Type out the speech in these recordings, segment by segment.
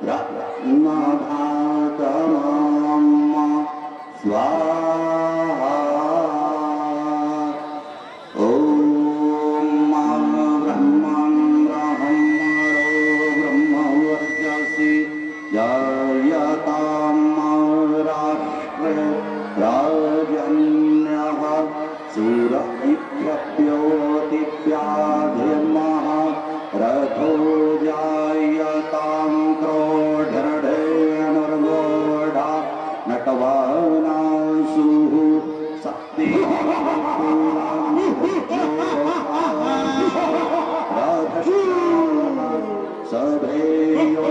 रत्नभातमं स्वाहा। ॐ ब्रह्मं ब्रह्मणो ब्रह्मवर्चसि जायतां राष्ट्रे राजन्यः सूर इत्यप्योतिप्याधिर्मः रथो जायतां क्रोधर्ढेनुर्गोढा नटवानांसुः शक्ति सभेयो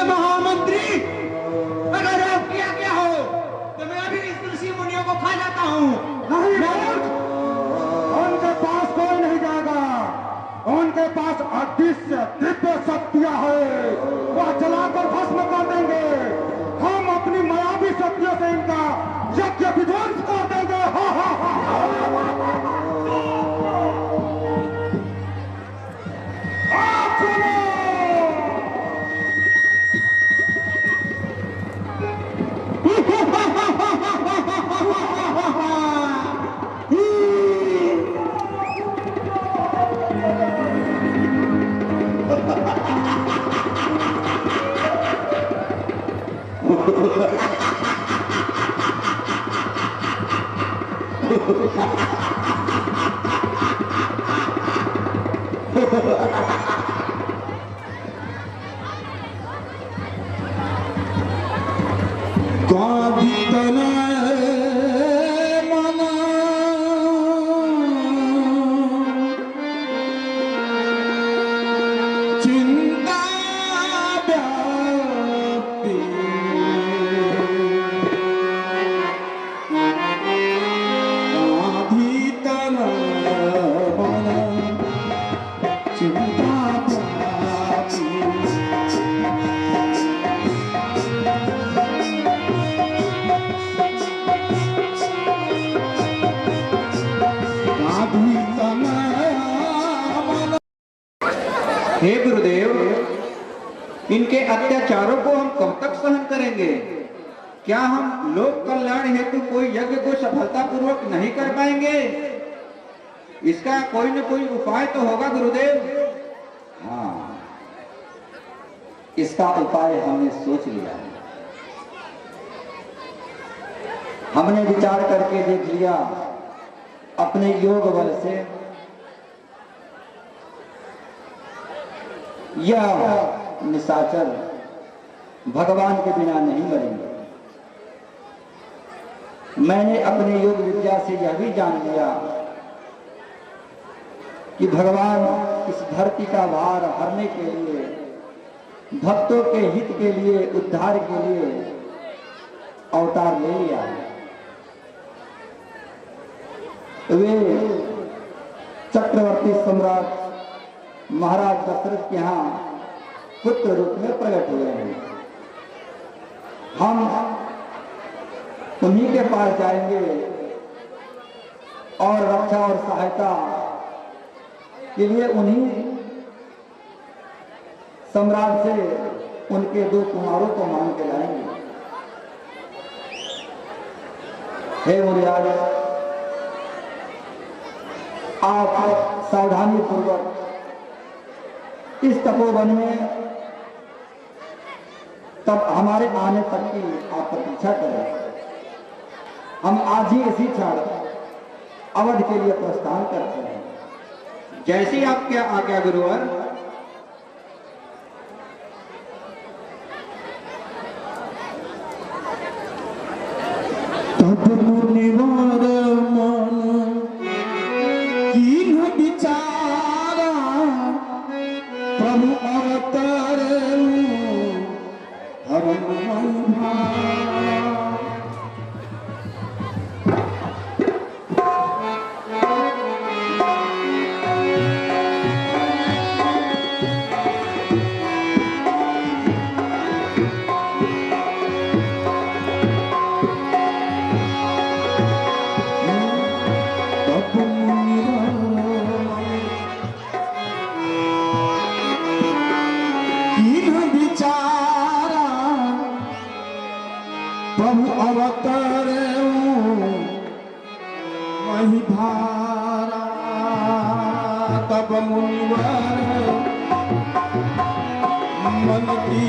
महामंत्री, अगर आप किया क्या हो तो मैं अभी इस ऋषि मुनियों को खा जाता हूँ। उनके पास कोई नहीं जाएगा, उनके पास अदृश्य दिव्य शक्तियां है, वह जलाकर भस्म कर देंगे। हम अपनी मायावी शक्तियों से इनका यज्ञ विध्वंस कर देंगे। हे गुरुदेव, इनके अत्याचारों को हम कब तक सहन करेंगे? क्या हम लोक कल्याण हेतु कोई यज्ञ को सफलतापूर्वक नहीं कर पाएंगे? इसका कोई न कोई उपाय तो होगा गुरुदेव। हाँ, इसका उपाय हमने सोच लिया है। हमने विचार करके देख लिया, अपने योग बल से यह निशाचर भगवान के बिना नहीं मरेंगे। मैंने अपने योग विद्या से यह भी जान लिया कि भगवान इस धरती का भार हरने के लिए, भक्तों के हित के लिए, उद्धार के लिए अवतार ले लिया है। वे चक्रवर्ती सम्राट महाराज दशरथ के यहाँ पुत्र रूप में प्रकट हुए हैं। हम उन्हीं के पास जाएंगे और रक्षा और सहायता के लिए उन्हीं सम्राट से उनके दो कुमारों को मांग के लाएंगे। हे मुनिराज, आप सावधानी पूर्वक इस तपोवन में तब हमारे आने तक की आप प्रतीक्षा करें। हम आज ही इसी क्षण अवध के लिए प्रस्थान करते हैं। जैसी आपके आज्ञा गुरुवर। तब विचारा प्रभु अवतरे हरम प्रभु अवतरे वही भारा तब मुनिवर मन की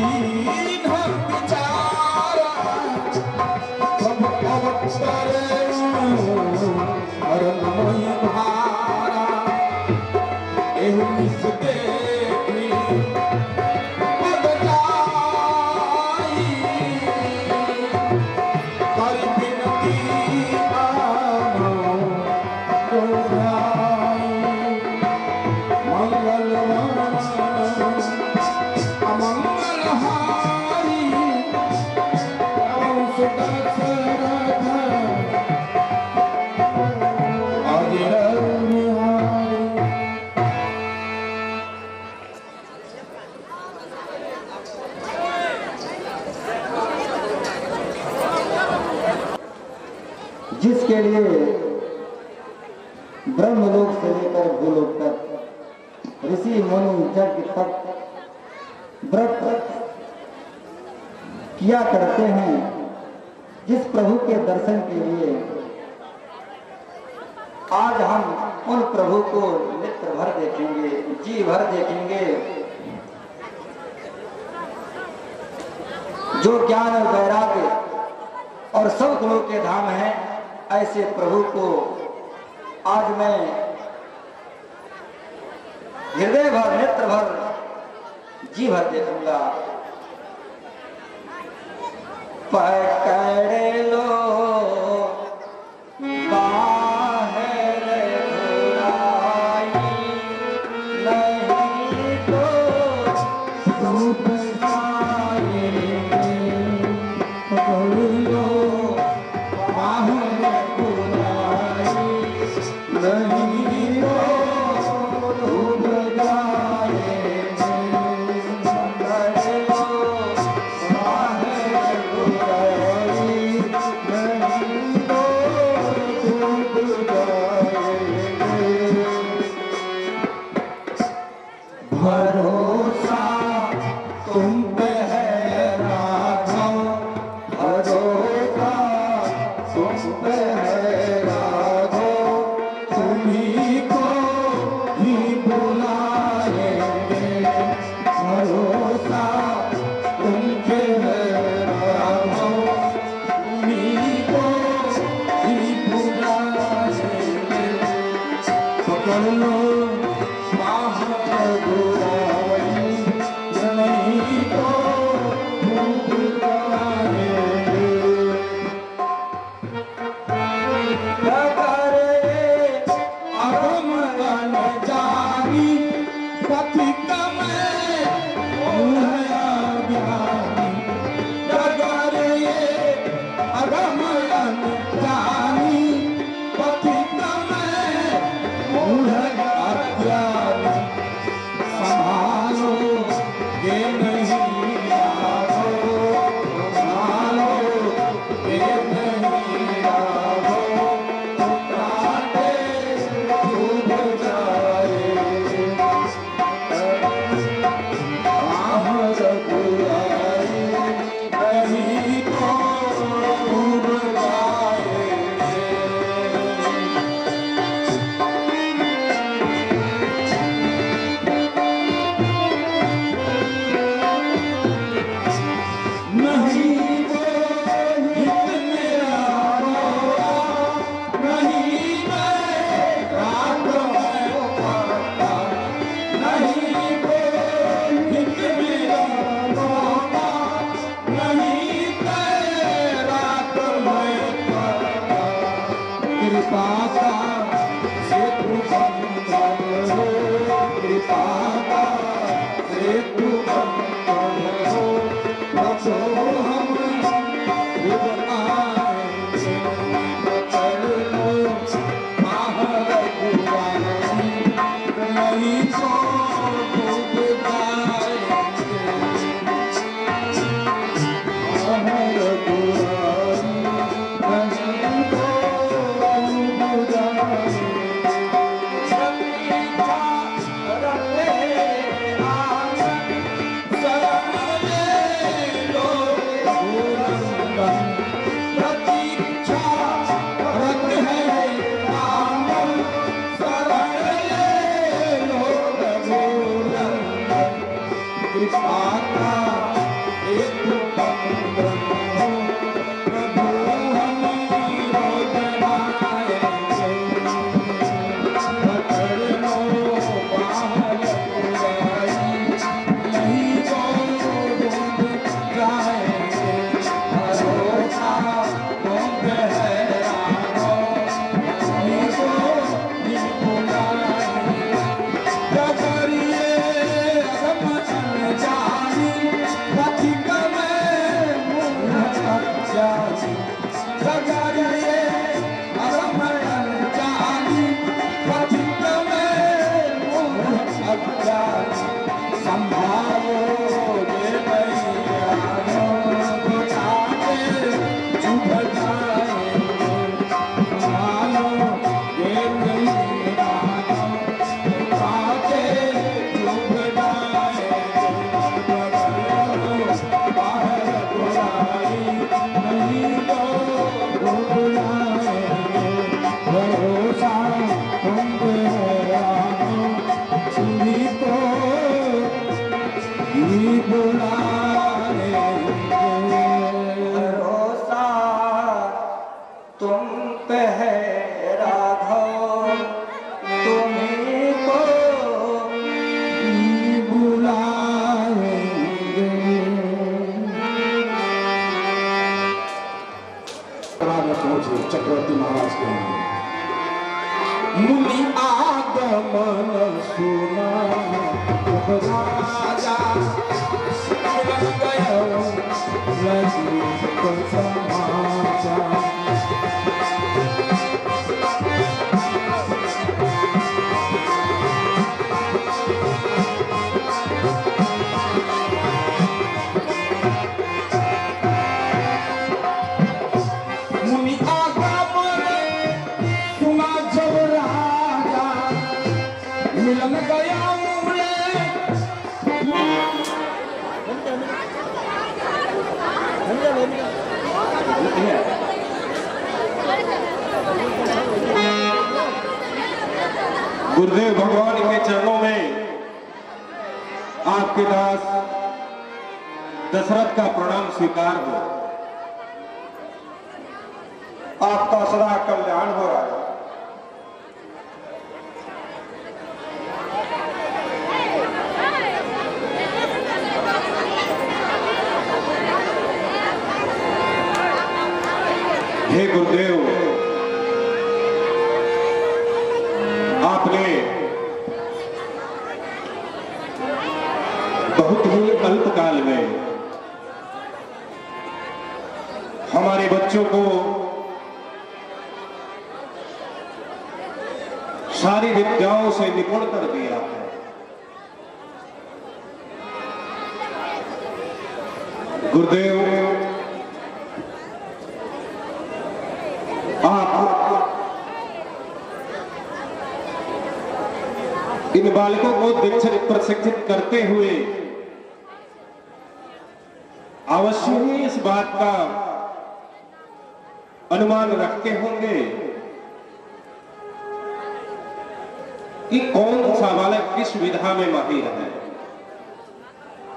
विचारा प्रभु अवतरे हरम वही भारा एहु मिस देखी जिसके लिए ब्रह्मलोक से लेकर भूलोक तक ऋषि मुनि यज्ञ तक व्रत किया करते हैं, जिस प्रभु के दर्शन के लिए आज हम उन प्रभु को नेत्र भर देखेंगे, जी भर देखेंगे, जो ज्ञान और वैराग्य और सब गुणों के धाम हैं। ऐसे प्रभु को आज मैं हृदय भर, नेत्र भर, जी भर देखूंगा। पकड़ लो बाहर बुराई, नहीं तो डूब जाएंगे। पकड़ लो बाहर बुराई, नहीं तो डूब जाएंगे। पकड़ लो बाहर बुराई, कृष्णात्मा एक ब्रह्म प्रभु हम रोज गाएंगे पकड़ लो बाहर बुराई नहीं तो डूब जाएंगे भरोसा तुम पे है रानो नहीं तो नहीं बुलाएंगे डगरिए अगम अनजानी पथिक में मूढ़ अज्ञानी डगरिए अगम अनजानी पथिक में मूढ़ अज्ञानी संभालो ये नैयानो बुलाते चुभ जाएंगे संभालो ये नैयानो बुलाते चुभ जाएंगे बाहर बुराई नहीं तो डूब जाएंगे भरोसा तुम पे है रानो तुम्ही को ही बुलाएंगे भरोसा तुम पे है राघव, तुम्हीं को ही बुलाएंगे। पहुंचे चक्रवर्ती महाराज के मुनि आगमन सुना राजा मिलन गयो लजीत समाचार मुनि आगमन सुना जब राजा मिलन गया गुरुदेव भगवान के चरणों में आपके दास दशरथ का प्रणाम स्वीकार हो। आपका सदा कल्याण हो रहा है। हे गुरुदेव, आपने बहुत ही अल्पकाल में हमारे बच्चों को सारी विद्याओं से निपुण कर दिया है। गुरुदेव, आप इन बालकों को दीक्षित प्रशिक्षित करते हुए अवश्य ही इस बात का अनुमान रखते होंगे कि कौन सा बालक किस विधा में माहिर है।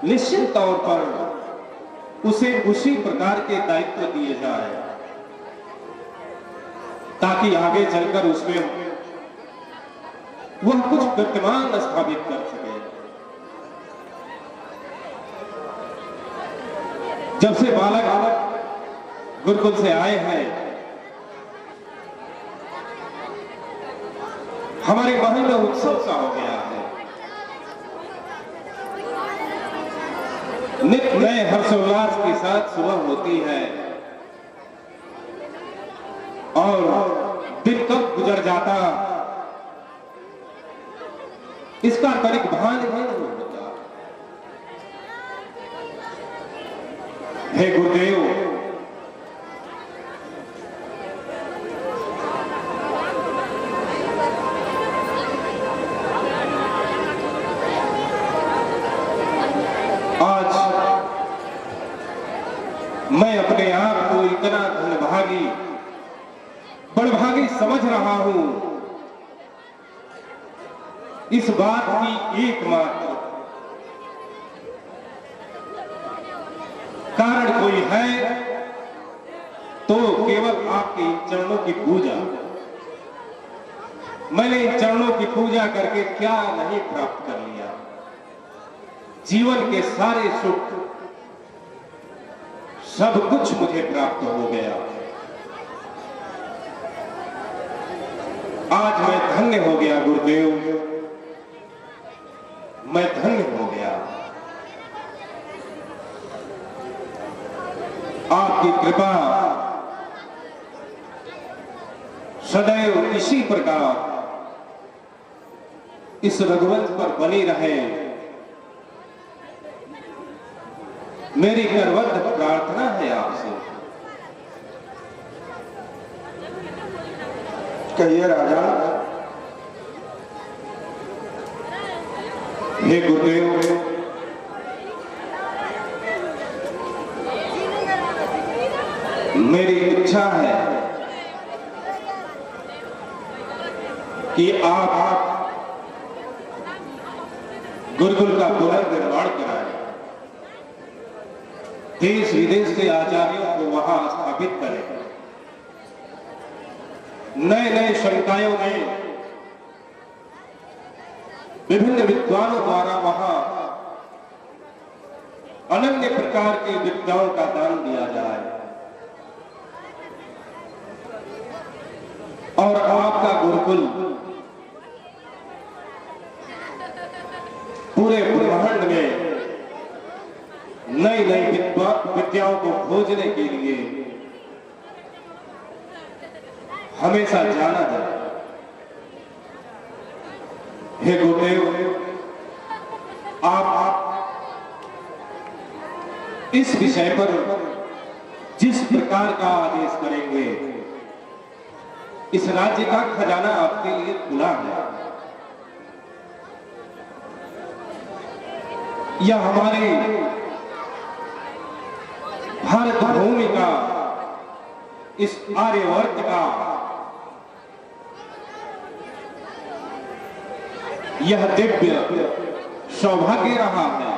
निश्चित तौर पर उसे उसी प्रकार के दायित्व दिए जाए ताकि आगे चलकर उसमें वह कुछ कीर्तिमान स्थापित कर सके। जब से बालक गुरुकुल से आए हैं, हमारे महल में उत्सव सा हो गया है। नित्य नए हर्षोल्लास के साथ सुबह होती है और दिन कब गुजर जाता इसका तनिक भान ही नहीं होता। हे गुरुदेव, आज मैं अपने आप को इतना धनभागी बड़भागी समझ रहा हूं इस बात की एकमात्र है तो केवल आपके चरणों की पूजा। मैंने इन चरणों की पूजा करके क्या नहीं प्राप्त कर लिया। जीवन के सारे सुख सब कुछ मुझे प्राप्त हो गया। आज मैं धन्य हो गया गुरुदेव, मैं धन्य हो गया। आपकी कृपा सदैव इसी प्रकार इस रघुवंश पर बनी रहे, मेरी करबद्ध प्रार्थना है आपसे। कहिए राजा। हे गुरुदेव, मेरी इच्छा है कि आप गुरुकुल का पुनर्निर्माण कराएं, देश विदेश से आचार्यों को वहां स्थापित करें, नए नए संकायों में विभिन्न विद्वानों द्वारा वहां अनन्य प्रकार की विद्याओं का दान दिया जाए और आपका गुरुकुल पूरे ब्रह्मांड में नई नई विद्याओं को खोजने के लिए हमेशा जाना जाए। हे गुरुदेव, आप इस विषय पर जिस प्रकार का आदेश करेंगे, इस राज्य का खजाना आपके लिए खुला है। यह हमारे भारत भूमि का, इस आर्यवर्त का यह दिव्य सौभाग्य रहा है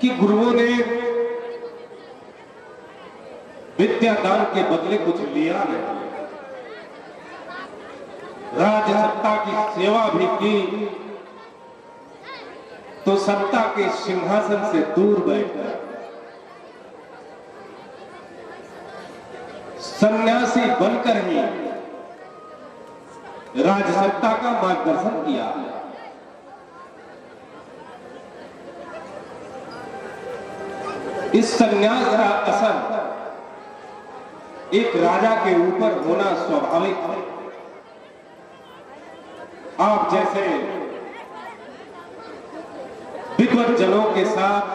कि गुरुओं ने विद्यादान के बदले कुछ लिया नहीं, राजसत्ता की सेवा भी की तो सत्ता के सिंहासन से दूर बैठकर सन्यासी बनकर ही राजसत्ता का मार्गदर्शन किया। इस सन्यास का असर एक राजा के ऊपर होना स्वाभाविक है। आप जैसे विद्वत जनों के साथ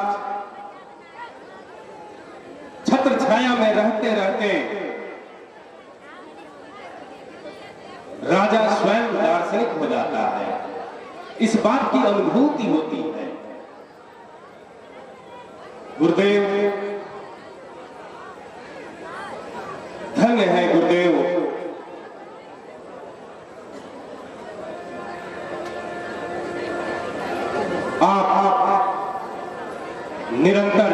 छत्र छाया में रहते रहते राजा स्वयं दार्शनिक हो जाता है, इस बात की अनुभूति होती है। गुरुदेव, धन्य है गुरुदेव, आप निरंतर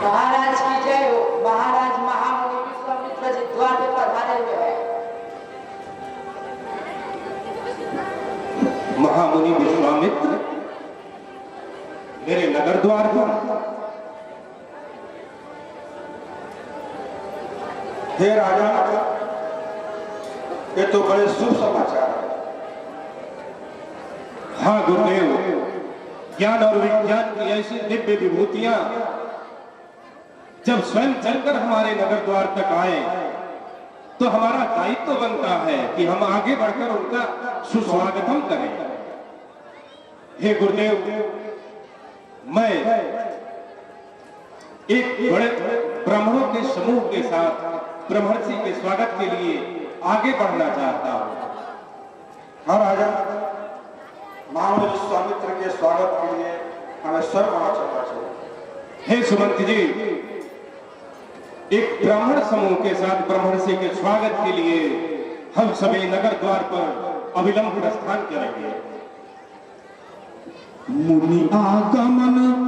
महाराज की जय हो। महाराज महामुनि विश्वामित्र जी द्वार पे पधारे हुए हैं। महामुनि विश्वामित्र मेरे नगर द्वार पर। हे राजा, ये तो बड़े शुभ समाचार है। हाँ गुरुदेव, ज्ञान और विज्ञान की ऐसी दिव्य विभूतियां जब स्वयं चलकर हमारे नगर द्वार तक आए तो हमारा दायित्व बनता है कि हम आगे बढ़कर उनका सुस्वागतम करें। हे गुरुदेव, मैं एक बड़े ब्राह्मणों के समूह के साथ ब्रह्मर्षि के स्वागत के लिए आगे बढ़ना चाहता हूं। हाँ राजा, महामुनि विश्वामित्र के स्वागत के लिए हमें स्वयं वहां चलना चाहिए। हे सुमंत जी, एक ब्राह्मण समूह के साथ ब्रह्मर्षि के स्वागत के लिए हम सभी नगर द्वार पर अविलंब प्रस्थान करेंगे। मुनि आगमन